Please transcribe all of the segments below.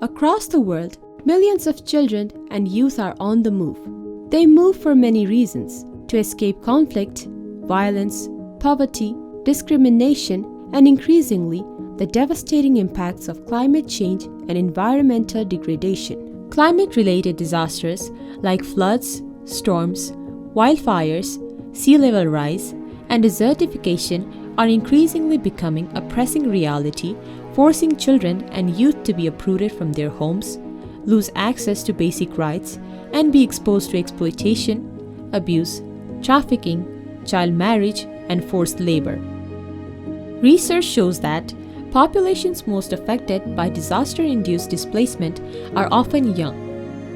Across the world, millions of children and youth are on the move. They move for many reasons: to escape conflict, violence, poverty, discrimination, and increasingly, the devastating impacts of climate change and environmental degradation. Climate-related disasters like floods, storms, wildfires, sea level rise, and desertification are increasingly becoming a pressing reality, forcing children and youth to be uprooted from their homes, lose access to basic rights, and be exposed to exploitation, abuse, trafficking, child marriage, and forced labor. Research shows that populations most affected by disaster-induced displacement are often young,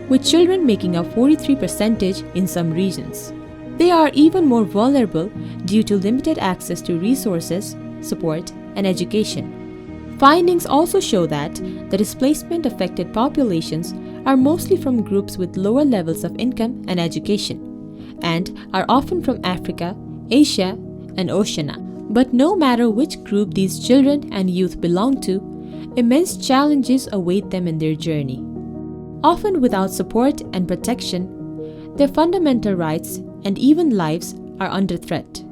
with children making up 43% in some regions. They are even more vulnerable due to limited access to resources, support, and education. Findings also show that the displacement-affected populations are mostly from groups with lower levels of income and education, and are often from Africa, Asia, and Oceania. But no matter which group these children and youth belong to, immense challenges await them in their journey. Often without support and protection, their fundamental rights and even lives are under threat.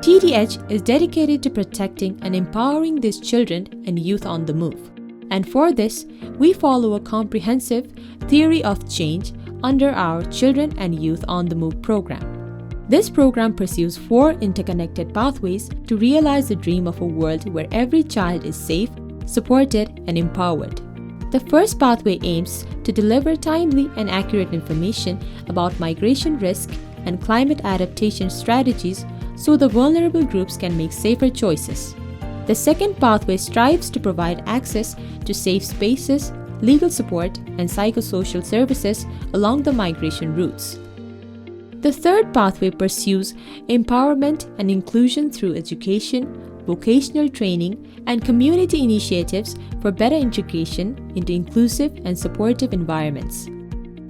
TDH is dedicated to protecting and empowering these children and youth on the move. And for this, we follow a comprehensive theory of change under our Children and Youth on the Move program. This program pursues 4 interconnected pathways to realize the dream of a world where every child is safe, supported, and empowered. The first pathway aims to deliver timely and accurate information about migration risk and climate adaptation strategies so the vulnerable groups can make safer choices. The second pathway strives to provide access to safe spaces, legal support, and psychosocial services along the migration routes. The third pathway pursues empowerment and inclusion through education, vocational training, and community initiatives for better integration into inclusive and supportive environments.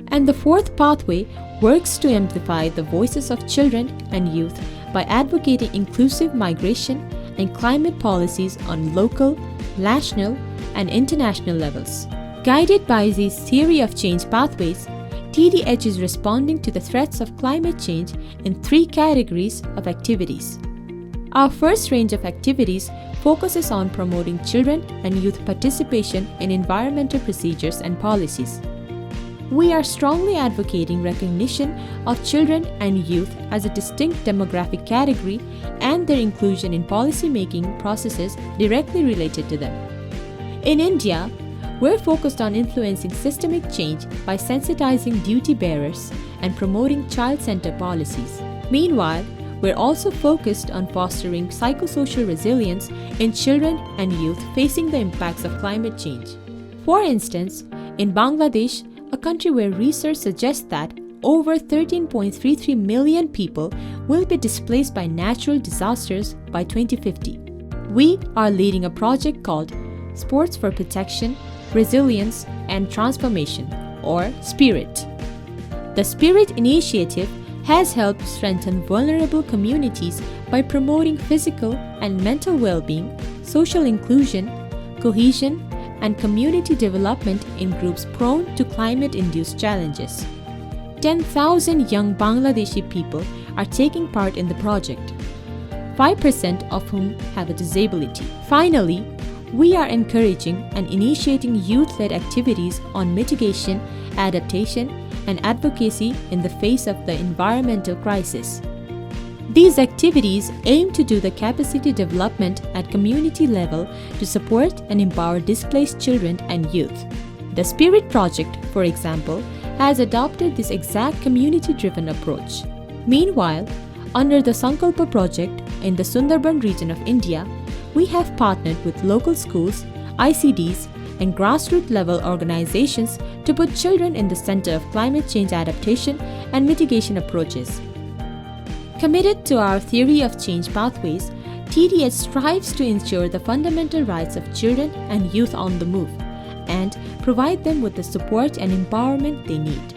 And the fourth pathway works to amplify the voices of children and youth by advocating inclusive migration and climate policies on local, national, and international levels. Guided by these theory of change pathways, TDH is responding to the threats of climate change in 3 categories of activities. Our first range of activities focuses on promoting children and youth participation in environmental procedures and policies. We are strongly advocating recognition of children and youth as a distinct demographic category and their inclusion in policy-making processes directly related to them. In India, we're focused on influencing systemic change by sensitizing duty bearers and promoting child-centered policies. Meanwhile, we're also focused on fostering psychosocial resilience in children and youth facing the impacts of climate change. For instance, in Bangladesh, a country where research suggests that over 13.33 million people will be displaced by natural disasters by 2050. We are leading a project called Sports for Protection, Resilience, and Transformation, or SPIRIT. The SPIRIT initiative has helped strengthen vulnerable communities by promoting physical and mental well-being, social inclusion, cohesion, and community development in groups prone to climate-induced challenges. 10,000 young Bangladeshi people are taking part in the project, 5% of whom have a disability. Finally, we are encouraging and initiating youth-led activities on mitigation, adaptation, and advocacy in the face of the environmental crisis. These activities aim to do the capacity development at community level to support and empower displaced children and youth. The SPIRIT project, for example, has adopted this exact community-driven approach. Meanwhile, under the Sankalpa project in the Sundarban region of India, we have partnered with local schools, ICDs, and grassroots-level organizations to put children in the center of climate change adaptation and mitigation approaches. Committed to our theory of change pathways, TDH strives to ensure the fundamental rights of children and youth on the move and provide them with the support and empowerment they need.